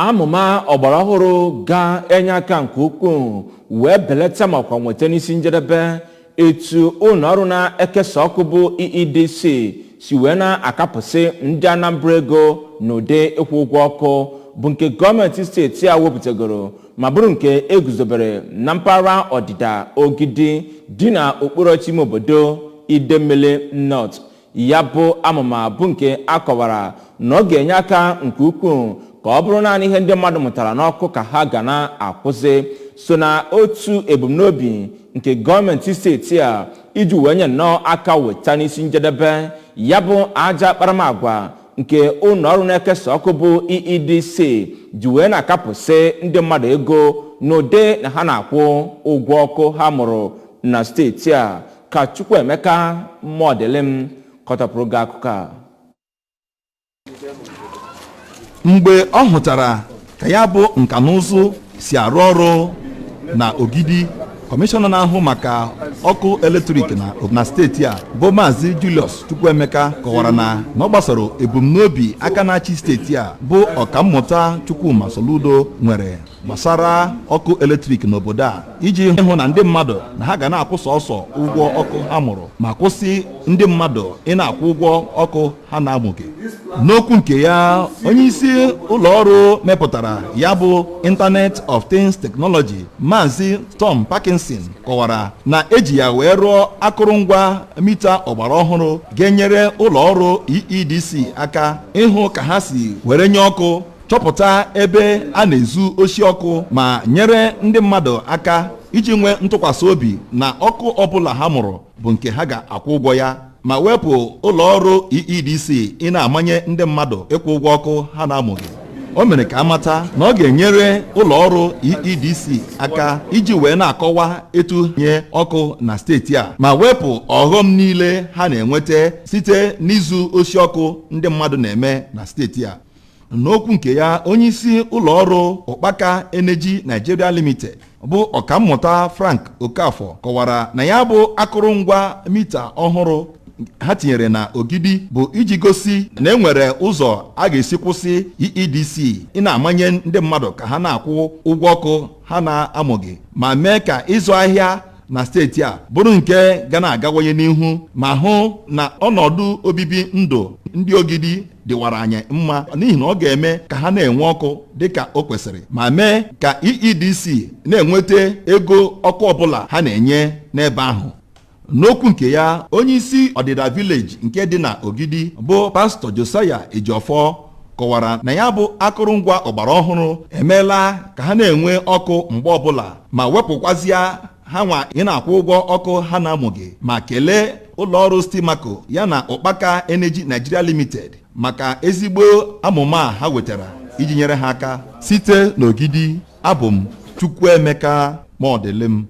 amụma ọgbara ọhụrụ ga-enye aka nke ukwuu wee belata makwa nweta n'isi njedebe etu ụlọ ọrụ na-ekesa ọkụ bụ EEDC si wee na-akapụsị ndị Anambra ego n'ụdị ịkwụ ụgwọ ọkụ bụ nke gọọmenti steeti a wepụtagoro ma bụrụ nke eguzobere na mpaghara ọdịda Ogidi dị na okporochi ime obodo Idemmili North. Ya bụ amụma bụ nke akọwara na ọ ga-enye aka nke ukwuu ka ọ bụrụ naanị ihe ndị mmadụ mụtara n'ọkụ ka ha ga na-akwụsị so na otu ebumnobi nke gọọmenti steeti a iji wee nye nnọọ aka weta n'isi njedebe ya bụ aja akparamagwa nke ụlọ ọrụ na-ekesa ọkụ bụ EEDC ji wee na-akapụsị ndị mmadụ ego n'ụdị na ha na-akwụ ụgwọ ọkụ ha mụrụ na steeti a ka Chukwuemeka Modelim kọtapụrụ gị akụkọ a. Mgbe ọ hụtara ka ya bụ nka na ụzụ si arụ ọrụ na Ogidi, kọmishọna na-ahụ maka ọkụ eletrik na steeti a bụ Maazị Julius Chukwuemeka kọwara na ọ gbasoro ebumnobi aka na-achị steeti a bụ ọkammụta Chukwuma Soludo nwere gbasara ọkụ eletrik n'obodo a iji hụ na ndị mmadụ na ha ga na-akwụ sọsọ ụgwọ ọkụ ha mụrụ ma kwụsị ndị mmadụ ị na-akwụ ụgwọ ọkụ ha na-amụghị. N'okwu nke ya, onye isi ụlọ ọrụ mepụtara ya bụ Internet of Things Technology Maazị Tom Parkinson kọwara na eji ya wee rụọ akụrụngwa mita ọgbara ọhụrụ ga-enyere ụlọ ọrụ EEDC aka ịhụ ka ha si were nye ọkụ, chọpụta ebe a na-ezu oshi ọkụ ma nyere ndị mmadụ aka iji nwee ntụkwasị obi na ọkụ ọbụla ha mụrụ bụ nke ha ga-akwụ ụgwọ ya, ma wepụ ụlọ ọrụ EEDC ị na-amanye ndị mmadụ ịkwụ ụgwọ ọkụ ha na-amụghị. O mere ka amata na ọ ga-enyere ụlọ ọrụ EEDC aka iji wee na-akọwa etu nye ọkụ na steeti a ma wepụ ọghọm niile ha na-enweta site n'izu oshi ọkụ ndị mmadụ na-eme na steeti a. N'okwu nke ya, onye isi ụlọ ọrụ Ụkpaka Energy Nigeria Limited bụ ọkammụta Frank Okafọ kọwara na ya bụ akụrụngwa mita ọhụrụ ha tinyere na Ogidi bụ iji gosi na enwere ụzọ a ga-esi kwụsị EEDC ị na-amanye ndị mmadụ ka ha na-akwụ ụgwọ ọkụ ha na-amụghị ma mee ka ịzụ ahịa na steeti a bụrụ nke ga na-agawanye n'ihu ma hụ na ọnọdụ obibi ndụ ndị Ogidi dịwara anyị mma n'ihi na ọ ga-eme ka ha na-enwe ọkụ dịka o kwesịrị ma mee ka EEDC na-enweta ego ọkụ ọbụla ha na-enye n'ebe ahụ. N'okwu nke ya, onye isi ọdịda village nke dị na Ogidi bụ Pastọ Josiah Ejiofor kọwara na ya bụ akụrụngwa ọgbara ọhụrụ emeela ka ha na-enwe ọkụ mgbe ọbụla ma wepụkwazịa ha nwa ị na-akwụ ụgwọ ọkụ ha na-amụghị ma kelee ụlọọrụ Stimaco ya na Ụkpaka Energy Nigeria Limited maka ezigbo amụma ha wetara iji nyere ha aka. Site n'Ogidi, abụ m Chukwuemeka Modelim.